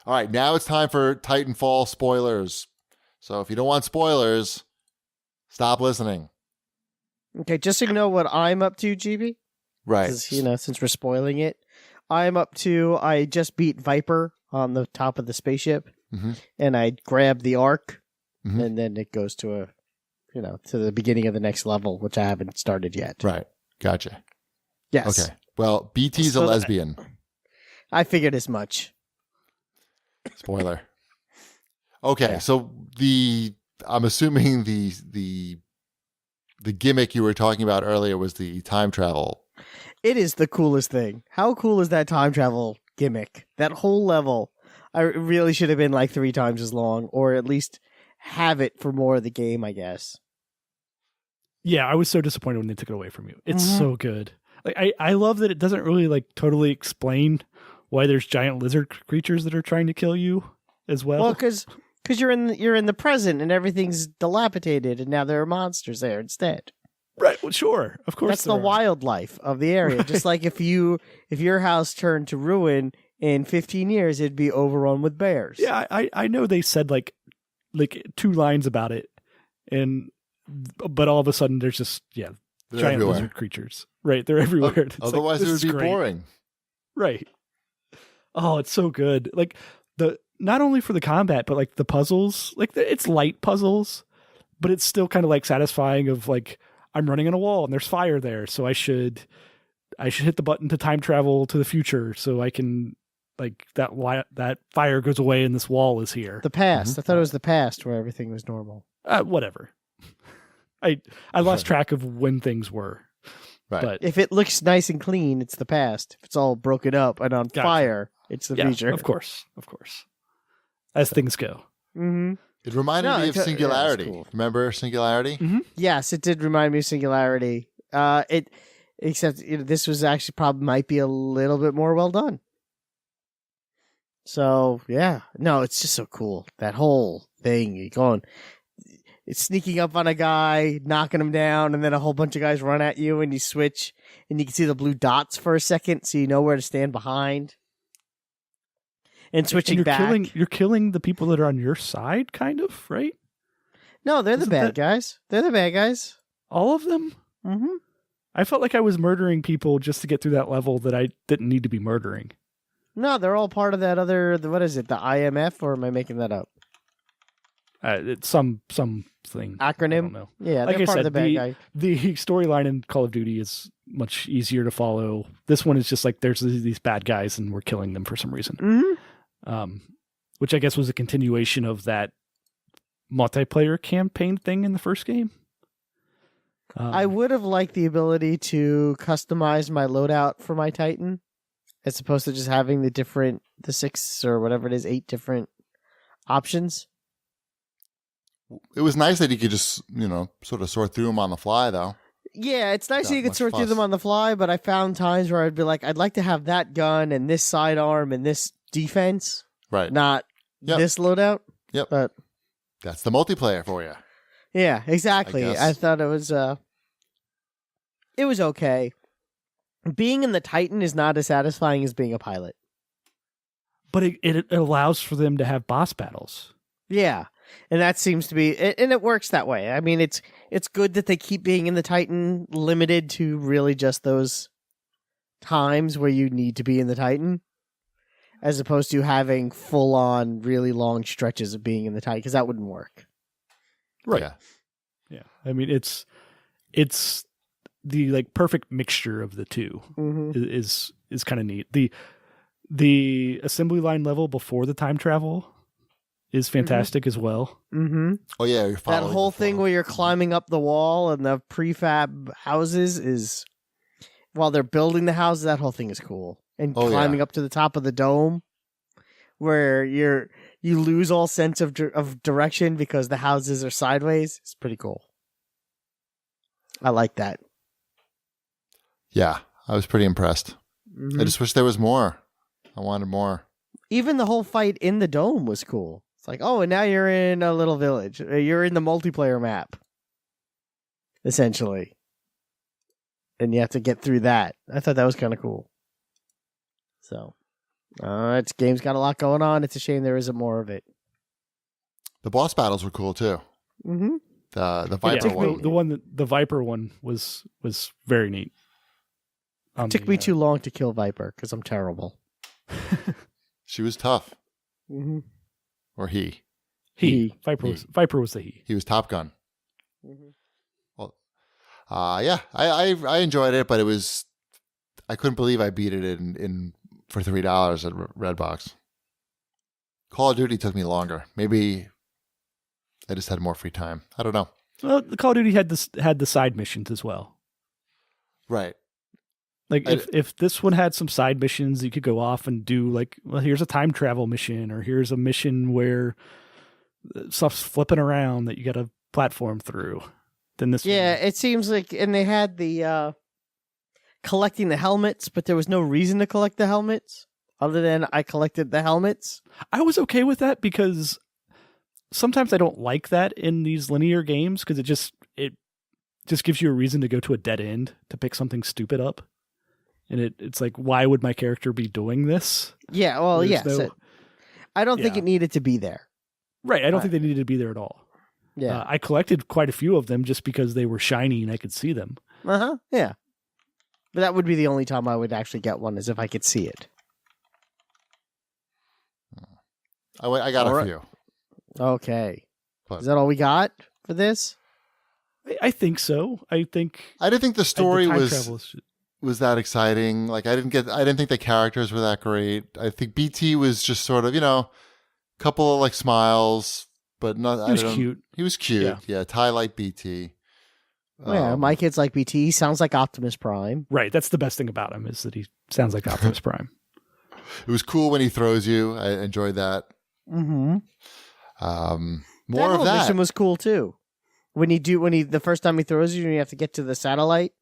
All right, now it's time for Titanfall spoilers. So if you don't want spoilers, stop listening. Okay, just so you know what I'm up to, GB. Right. Since we're spoiling it, I just beat Viper on the top of the spaceship, and I grabbed the Ark, and then it goes to to the beginning of the next level, which I haven't started yet. Right. Gotcha. Yes. Okay. Well, BT's a lesbian. I figured as much. Spoiler. Okay, Yeah. so I'm assuming the gimmick you were talking about earlier was the time travel. It is the coolest thing. How cool is that time travel gimmick? That whole level, I really should have been like 3 times as long, or at least have it for more of the game, I guess. Yeah, I was so disappointed when they took it away from you. It's so good. Like I love that it doesn't really like totally explain why there's giant lizard creatures that are trying to kill you as well. Well, because you're in the present and everything's dilapidated, and now there are monsters there instead. Right. Well, sure. Of course. That's the wildlife of the area. Just like if your house turned to ruin in 15 years, it'd be overrun with bears. Yeah, I know they said like 2 lines about it, but all of a sudden there's just giant everywhere. lizard creatures. Right. They're everywhere. Otherwise, it would be boring. Right. Oh, it's so good. Like not only for the combat, but like the puzzles, like it's light puzzles, but it's still kind of like satisfying of like, I'm running on a wall and there's fire there. So I should hit the button to time travel to the future. So I can like that fire goes away and this wall is here. The past. I thought it was the past where everything was normal. Whatever. I lost track of when things were. Right. But if it looks nice and clean, it's the past. If it's all broken up and on fire, it's the future. Of course. As things go. Mm-hmm. It reminded me of Singularity. Cool. Remember Singularity? Mm-hmm. Yes, it did remind me of Singularity. Except this was actually probably might be a little bit more well done. So yeah, no, it's just so cool. That whole thing, it's sneaking up on a guy, knocking him down, and then a whole bunch of guys run at you, and you switch, and you can see the blue dots for a second, so you know where to stand behind. And switching back. You're killing the people that are on your side, kind of, right? No, they're the bad guys. They're the bad guys. All of them? Mm-hmm. I felt like I was murdering people just to get through that level that I didn't need to be murdering. No, they're all part of that other, what is it, the IMF, or am I making that up? It's some thing. Acronym? I don't know. Yeah, like they're I part said, of the bad guy. The storyline in Call of Duty is much easier to follow. This one is just like there's these bad guys and we're killing them for some reason. Mm-hmm. Which I guess was a continuation of that multiplayer campaign thing in the first game. I would have liked the ability to customize my loadout for my Titan, as opposed to just having the 6 or whatever it is, 8 different options. It was nice that you could just, sort of sort through them on the fly, though. Yeah, it's nice that you could sort through them on the fly, but I found times where I'd be like, I'd like to have that gun and this sidearm and this defense. Right. Not this loadout. Yep. But that's the multiplayer for you. Yeah, exactly. I thought it was okay. Being in the Titan is not as satisfying as being a pilot. But it allows for them to have boss battles. Yeah. And that seems to be, and it works that way. I mean, it's good that they keep being in the Titan limited to really just those times where you need to be in the Titan, as opposed to having full on really long stretches of being in the Titan, because that wouldn't work. Right. Yeah. I mean, it's the like perfect mixture of the two is kind of neat. The assembly line level before the time travel is fantastic as well. Mm-hmm. Oh yeah, you're that whole thing where you're climbing up the wall and the prefab houses is, while they're building the houses, that whole thing is cool. And climbing up to the top of the dome, where you lose all sense of direction because the houses are sideways. It's pretty cool. I like that. Yeah, I was pretty impressed. Mm-hmm. I just wish there was more. I wanted more. Even the whole fight in the dome was cool. It's like, oh, and now you're in a little village. You're in the multiplayer map, essentially. And you have to get through that. I thought that was kind of cool. So, Its game's got a lot going on. It's a shame there isn't more of it. The boss battles were cool too. Mm-hmm. The Viper one. The Viper one was very neat. It took me too long to kill Viper because I'm terrible. She was tough. Mm-hmm. Or he. Viper was the he. He was Top Gun. Mm-hmm. Well, yeah, I enjoyed it, but I couldn't believe I beat it in for $3 at Redbox. Call of Duty took me longer. Maybe I just had more free time. I don't know. Well, the Call of Duty had the side missions as well. Right. Like if this one had some side missions, you could go off and do like, well, here's a time travel mission, or here's a mission where stuff's flipping around that you got to platform through. Then this one, it seems like, and they had the collecting the helmets, but there was no reason to collect the helmets other than I collected the helmets. I was okay with that because sometimes I don't like that in these linear games because it just gives you a reason to go to a dead end to pick something stupid up. And it's like, why would my character be doing this? Yeah, well, I don't think it needed to be there. Right, I don't think they needed to be there at all. Yeah. I collected quite a few of them just because they were shiny and I could see them. Uh-huh, yeah. But that would be the only time I would actually get one, is if I could see it. I got a few. Okay. But is that all we got for this? I think so. I didn't think the story was that exciting. Like I didn't think the characters were that great. I think BT was just sort of, couple of like smiles, but not. He was cute. He was cute. Yeah, Ty liked BT. Yeah, my kids like BT. He sounds like Optimus Prime. Right. That's the best thing about him, is that he sounds like Optimus Prime. It was cool when he throws you. I enjoyed that. Mm-hmm. More of that. Mission was cool too. The first time he throws you and you have to get to the satellite.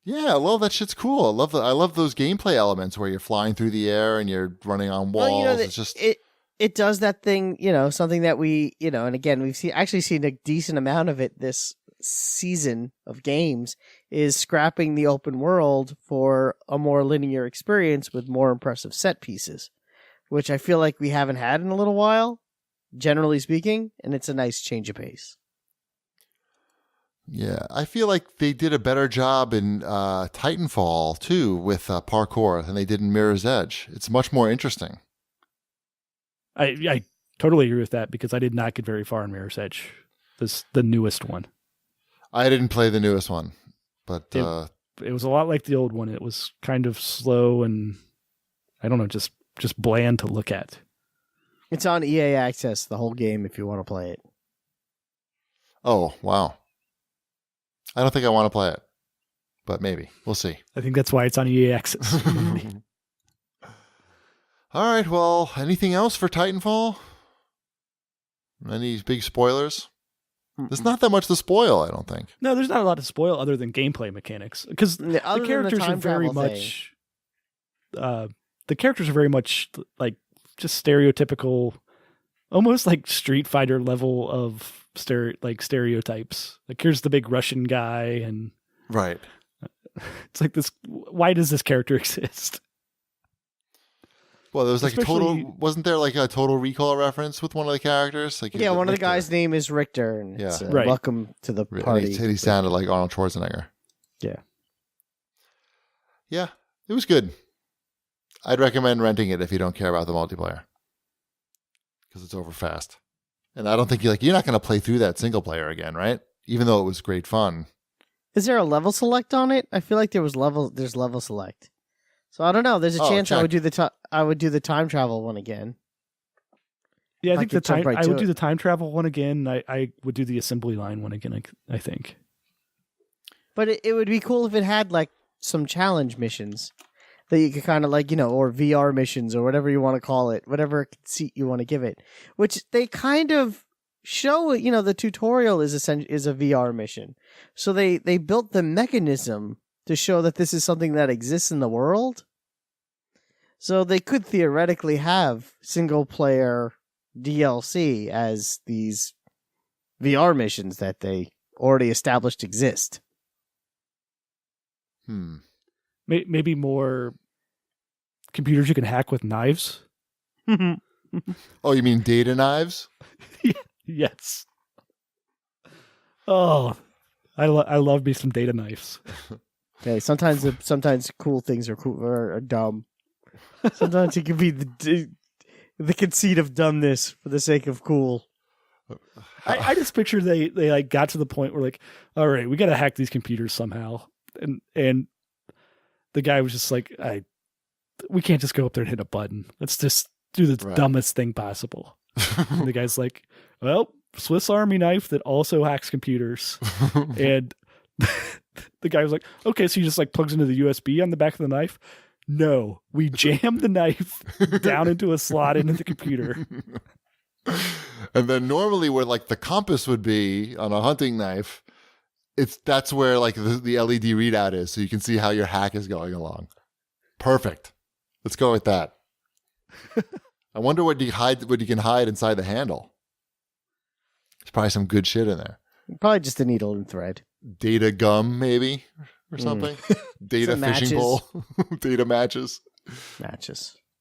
Yeah, I love that shit's cool. I love those gameplay elements where you're flying through the air and you're running on walls. Well, it's just it does that thing, something that we, and again, we've actually seen a decent amount of it this season of games, is scrapping the open world for a more linear experience with more impressive set pieces, which I feel like we haven't had in a little while, generally speaking, and it's a nice change of pace. Yeah, I feel like they did a better job in Titanfall, too, with parkour than they did in Mirror's Edge. It's much more interesting. I totally agree with that, because I did not get very far in Mirror's Edge, the newest one. I didn't play the newest one, but... It was a lot like the old one. It was kind of slow and, I don't know, just bland to look at. It's on EA Access, the whole game, if you want to play it. Oh, wow. I don't think I want to play it, but maybe. We'll see. I think that's why it's on EA Access. All right, well, anything else for Titanfall? Any big spoilers? There's not that much to spoil, I don't think. No, there's not a lot to spoil other than gameplay mechanics, because the characters are very much... the characters are very much like just stereotypical, almost like Street Fighter level of stereotypes. Like, here's the big Russian guy, and right. It's like this. Why does this character exist? Well, there was like wasn't there like a Total Recall reference with one of the characters? Like, yeah, one of the guys' name is Richter, and it's, right. Welcome to the party. And he sounded like Arnold Schwarzenegger. Yeah. Yeah, it was good. I'd recommend renting it if you don't care about the multiplayer, because it's over fast. And I don't think you're not going to play through that single player again, right? Even though it was great fun. Is there a level select on it? I feel like there's level select. So I don't know. There's a chance I would do the time travel one again. Yeah, I think I would do the time travel one again. I would do the assembly line one again, I think. But it would be cool if it had like some challenge missions that you could kind of like, or VR missions or whatever you want to call it, whatever conceit you want to give it, which they kind of show, the tutorial is a VR mission. So they built the mechanism to show that this is something that exists in the world. So they could theoretically have single player DLC as these VR missions that they already established exist. Maybe more computers you can hack with knives. Oh, you mean data knives? Yes. Oh, I love me some data knives. Okay, sometimes cool things are dumb. Sometimes it can be the conceit of dumbness for the sake of cool. I just picture they like got to the point where like, all right, we got to hack these computers somehow, and the guy was just like, we can't just go up there and hit a button. Let's just do the dumbest thing possible. And the guy's like, well, Swiss Army knife that also hacks computers. And the guy was like, okay, so you just like plugs into the USB on the back of the knife? No, we jam the knife down into a slot into the computer. And then normally where like the compass would be on a hunting knife, that's where like the LED readout is, so you can see how your hack is going along. Perfect. Let's go with that. I wonder what you can hide inside the handle. There's probably some good shit in there. Probably just a needle and thread. Data gum, maybe, or something. Data fishing pole. Data matches. Matches.